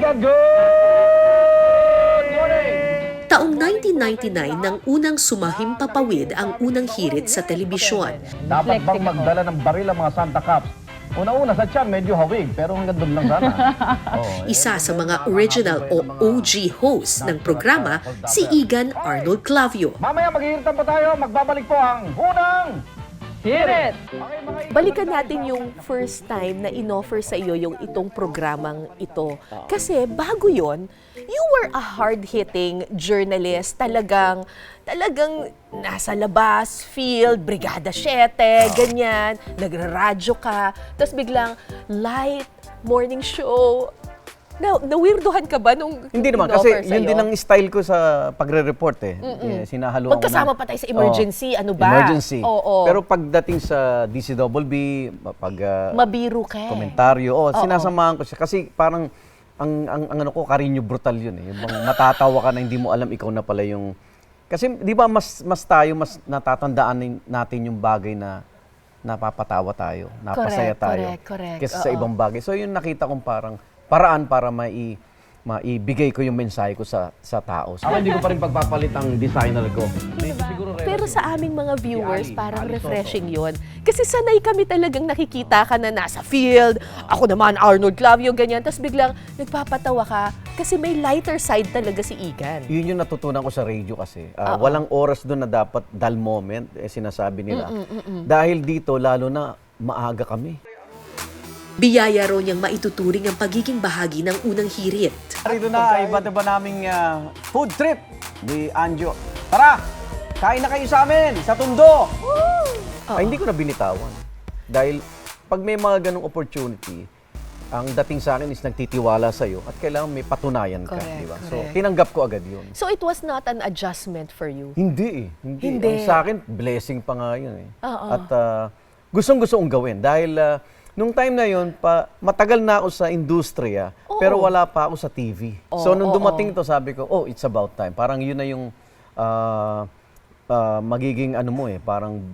Ayan, good morning! Taong 1999 nang unang sumahimpapawid ang unang hirit sa telebisyon. Dapat bang magdala ng baril ang mga Santa Caps? Una-una sa tiyan, medyo hawig, pero hanggang doon lang sana. Isa sa mga original o OG hosts ng programa, si Igan Arnold Clavio. Mamaya maghihintay pa tayo, magbabalik po ang Unang Hirit! Okay, mga Balikan natin yung first time na inoffer sa iyo yung itong programang ito. Kasi bago yon, you were a hard-hitting journalist. Talagang nasa labas, field, Brigada 7, ganyan. Nagraradyo ka. Tapos biglang light, morning show. Na-weirdohan ka ba nung Hindi naman, in-offer kasi yun sa'yo? din ang style ko sa pagre-report eh. Sinahaluan ko Magkasama ng- pa tayo sa emergency, ano ba? Emergency. Oo. Pero pagdating sa DCWB, pag Mabiru ka eh. komentaryo, sinasamahan ko siya. Kasi parang, ang ano ko, Carino Brutal yun eh. Yung bang matatawa ka na hindi mo alam ikaw na pala yung... Kasi di ba mas natatandaan natin yung bagay na napapatawa tayo, napasaya tayo. Correct. Kesa sa ibang bagay. So yun nakita kong parang paraan para maibigay ko yung mensahe ko sa tao. Ako hindi ko pa rin pagpapalit ang designer ko. Siguro Pero sa aming mga viewers, Ali, parang Ali refreshing yon. Kasi sanay kami talagang nakikita ka na nasa field. Ako naman, Arnold Clavio, ganyan. Tapos biglang nagpapatawa ka kasi may lighter side talaga si Igan. Yun yung natutunan ko sa radio kasi. Walang oras doon na dapat dull moment, sinasabi nila. Dahil dito, lalo na maaga kami. Biyaya raw niyang maituturing ang pagiging bahagi ng unang hirit. Rito na, iba't iba naming food trip ni Anjo. Tara! Kain na kayo sa amin, sa Tondo! Ay, hindi ko na binitawan. Dahil pag may mga ganong opportunity, ang dating sa akin is nagtitiwala sa'yo at kailangan may patunayan ka, Correct, di ba? So, correct. tinanggap ko agad yun. So it was not an adjustment for you? Hindi eh. Hindi. Hindi. Ang sa akin, blessing pa nga yun eh. Oo. At gustong-gusto kong gawin dahil nung time na yun, matagal na ako sa industriya, pero wala pa ako sa TV. So nung dumating to, sabi ko, oh, it's about time. Parang yun na yung magiging ano mo eh, parang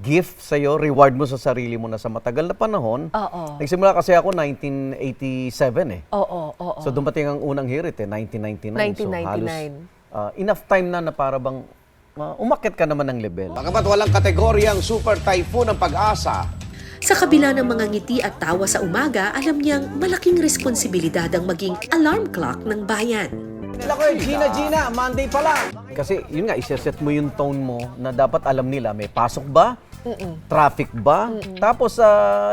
gift sa'yo, reward mo sa sarili mo na sa matagal na panahon. Oo. Nagsimula kasi ako 1987 eh. Oo. So dumating ang unang hirit eh, 1999. So halos 1999. enough time na para bang umakyat ka naman ng level. Bagamat walang kategoryang super typhoon ang pag-asa, Sa kabila ng mga ngiti at tawa sa umaga, alam niyang malaking responsibilidad ang maging alarm clock ng bayan. Lakoy, Gina, Monday pa lang. Kasi yun nga, iseset mo yung tone mo na dapat alam nila, may pasok ba? Traffic ba? Tapos,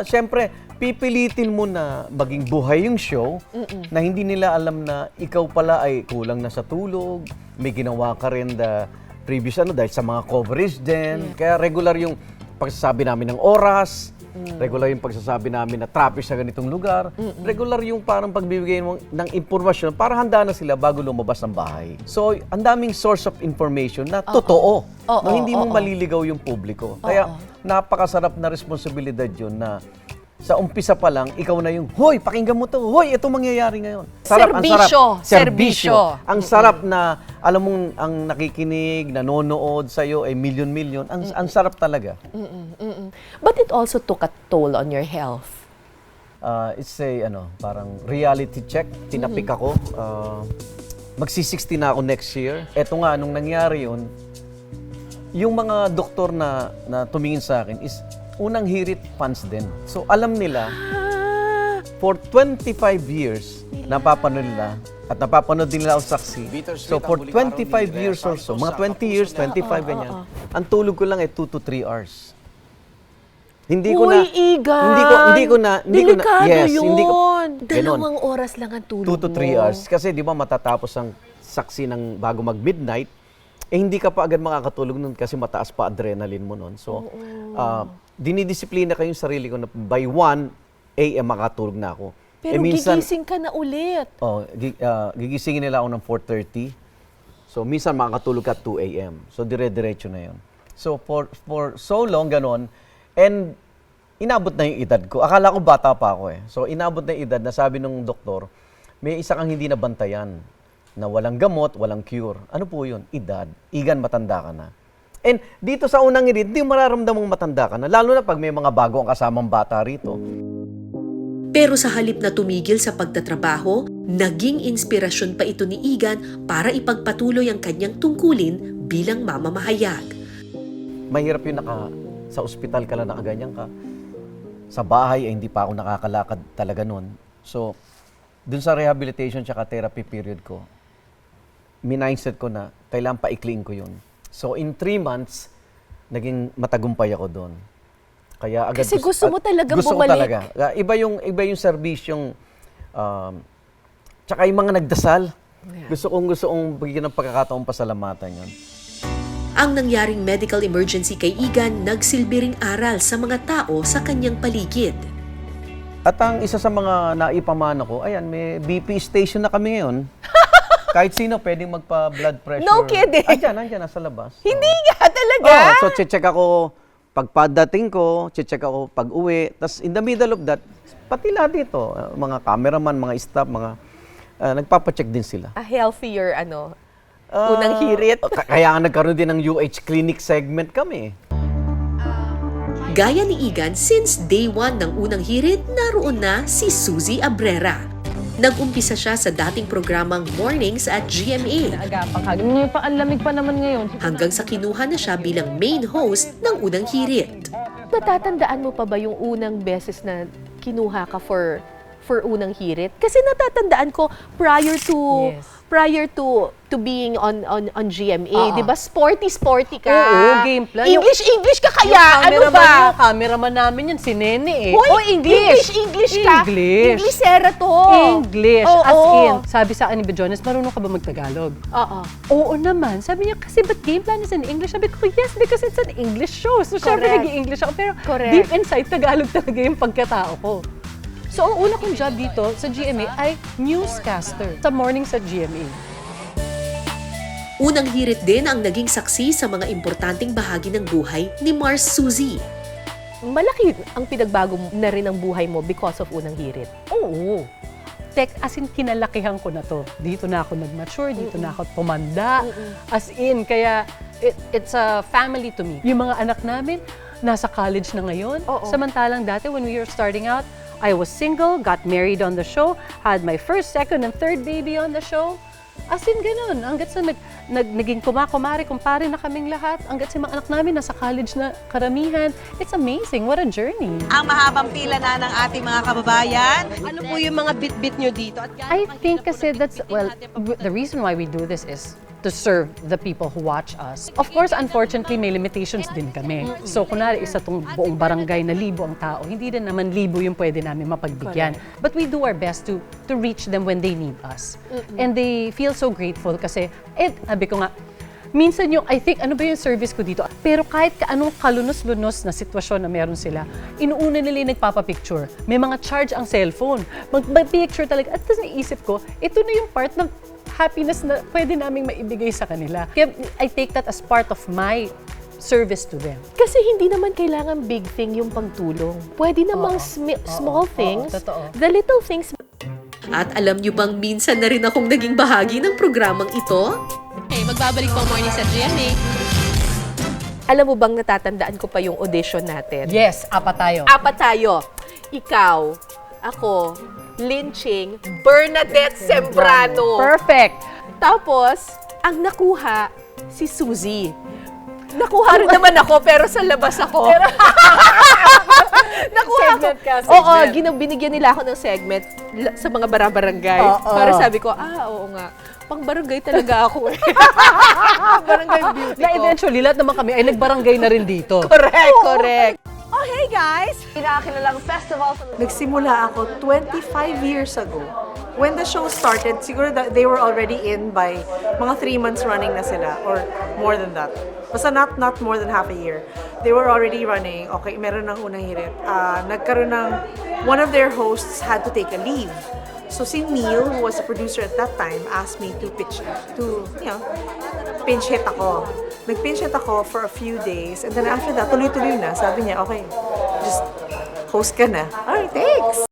syempre, pipilitin mo na maging buhay yung show na hindi nila alam na ikaw pala ay kulang na sa tulog, may ginawa ka rin the previous dahil sa mga coverage din. Kaya regular yung pagsasabi namin ng oras, regular yung pagsasabi namin na traffic sa ganitong lugar. Regular yung parang pagbibigay mo ng impormasyon para handa na sila bago lumabas ng bahay. So, ang daming source of information na totoo. Na hindi mo maliligaw yung publiko. Kaya, napakasarap na responsibilidad yun na sa umpisa pa lang, ikaw na yung, hoy, pakinggan mo to. Hoy, ito mangyayari ngayon. Serbisyo. Serbisyo. Ang sarap na, alam mong, ang nakikinig, nanonood sa'yo ay milyon-milyon. Ang sarap talaga. But it also took a toll on your health. It's a parang reality check. Tinapik ako. Magsi-60 na ako next year. Eto nga, nung nangyari yun, yung mga doktor na tumingin sa akin is unang hirit fans din. So alam nila, for 25 years, napapanood nila at napapanood din nila ako saksi. So for 25 years or so, mga 20 years, 25 ganyan, ang tulog ko lang ay 2 to 3 hours. Hindi ko na, Igan! hindi ko na, Delikado yes, yun. hindi ko, Dalawang oras lang ang tulog 2 to 3 mo. hours. Kasi di ba matatapos ang saksi ng bago mag-midnight, hindi ka pa agad makakatulog nun kasi mataas pa adrenaline mo nun. So, dinidisiplina ko yung sarili ko na by 1 a.m. makatulog na ako. Pero gigising ka na ulit. Gigisingin nila ako ng 4:30. So, minsan makakatulog ka 2 a.m. So, dire-diretso na yun. So, for so long, ganon. And, inabot na yung edad ko. Akala ko bata pa ako eh. So, inabot na yung edad na sabi ng doktor, may isa kang hindi nabantayan na walang gamot, walang cure. Ano po yun? Edad. Igan, matanda ka na. And dito sa unang hirit, hindi mo mararamdamang matanda ka na. Lalo na pag may mga bago ang kasamang bata rito. Pero sa halip na tumigil sa pagtatrabaho, naging inspirasyon pa ito ni Igan para ipagpatuloy ang kanyang tungkulin bilang mamamahayag. Mahirap yun sa ospital ka lang nakaganyan ka. Sa bahay, hindi pa ako nakakalakad talaga nun. So, dun sa rehabilitation tsaka therapy period ko, mindset ko na kailangan paikliin ko yun. So, in 3 months, naging matagumpay ako doon. Kaya agad Kasi gusto mo talagang gusto bumalik. ko talaga. Iba yung serbisyong tsaka yung mga nagdasal. Gusto kong bigyan ng pagkakataong pasalamatan yun. Ang nangyaring medical emergency kay Igan nagsilbi ring aral sa mga tao sa kanyang paligid. At ang isa sa mga naipamana ko, ayan, may BP station na kami ngayon. Kahit sino pwedeng magpa-blood pressure. No kidding. Andyan, nasa labas. Hindi nga talaga. So, check ako pagpadating ko, check ako pag-uwi. Tapos, in the middle of that, pati lahat dito, mga cameraman, mga staff, mga nagpapacheck din sila. A healthier, unang hirit. Kaya nga nagkaroon din ng UH clinic segment kami. Gaya ni Igan, since day 1 ng unang hirit, naroon na si Suzy Abrera. Nag-umpisa siya sa dating programang Mornings at GMA. Naagapang kagad. Ngayon pa, ang lamig pa naman ngayon. Hanggang sa kinuha na siya bilang main host ng unang hirit. Natatandaan mo pa ba yung unang beses na kinuha ka for unang hirit? Kasi natatandaan ko prior to being on GMA, 'di ba? Sporty ka. Oo, game plan. English ka kaya. Ano ba? Yung cameraman namin yan, si Nene eh. Hoy, English ka. English. Englishera to. English. Oo. As in, sabi sa akin ni Bejones, marunong ka ba magtagalog? Oo. Oo naman. Sabi niya, kasi but game plan is in English? Sabi ko, yes, because it's an English show. So, syempre, Correct. nag-i-English ako. Pero Correct. deep inside, Tagalog talaga yung pagkatao ko. So, ang una kong job dito sa GMA ay newscaster sa mornings at GMA. Unang hirit din ang naging saksi sa mga importanteng bahagi ng buhay ni Mars Suzy. Malaki ang pinagbago na rin ang buhay mo because of unang hirit. Oo. As in, kinalakihan ko na to. Dito na ako nag-mature, dito na ako tumanda. As in, kaya it's a family to me. Yung mga anak namin, nasa college na ngayon. Oo. Samantalang dati, when we were starting out, I was single, got married on the show, had my first, second, and third baby on the show. As in, ganun. Hanggat sa naging kumpare na kaming lahat. Hanggat sa mga anak namin nasa college na karamihan. It's amazing. What a journey. Ang mahabang pila na ng ating mga kababayan. Ano po yung mga bit-bit nyo dito? At I think kasi the reason why we do this is to serve the people who watch us. Of course, unfortunately, may limitations din kami. So, kunwari, isa tong buong barangay na 1,000 ang tao, hindi din naman 1,000 yung pwede namin mapagbigyan. But we do our best to reach them when they need us. And they feel so grateful kasi, sabi ko nga, minsan yung, I think, ano ba yung service ko dito? Pero kahit anong kalunos-lunos na sitwasyon na meron sila, inuuna nila yung nagpapapicture. May mga charge ang cellphone. Mag-picture talaga. At tapos naisip ko, ito na yung part ng happiness na pwede naming maibigay sa kanila. Kaya I take that as part of my service to them. Kasi hindi naman kailangan big thing yung pagtulong. Pwede namang small things, totoo. the little things. At alam niyo bang minsan na rin akong naging bahagi ng programang ito? magbabalik po morning sa GMA. Alam mo bang natatandaan ko pa yung audition natin? Yes, apat tayo. Apat tayo. Ikaw, ako, Lynching, Bernadette Sembrano. Perfect! Tapos, ang nakuha, si Suzy. Nakuha rin naman ako, pero sa labas ako. Nakuha Segment ka, ko. Oo, segment. binigyan nila ako ng segment sa mga barangay. Oo. Para sabi ko, oo nga, pang barangay talaga ako eh. Barangay beauty Na ko. eventually, lahat naman kami ay nagbarangay na rin dito. Correct, correct. Oh, hey guys! Kinakakilalang festival sa Nagsimula ako 25 years ago. When the show started, siguro they were already in by mga 3 months running na sila or more than that. Basta not more than half a year. They were already running. Okay, meron ng unang hirit. Nagkaroon ng, one of their hosts had to take a leave. So si Neil, who was a producer at that time, asked me to pinch hit ako. Nag-pinch hit ako for a few days. And then after that, tuloy-tuloy na. Sabi niya, okay, just host ka na. Alright, thanks!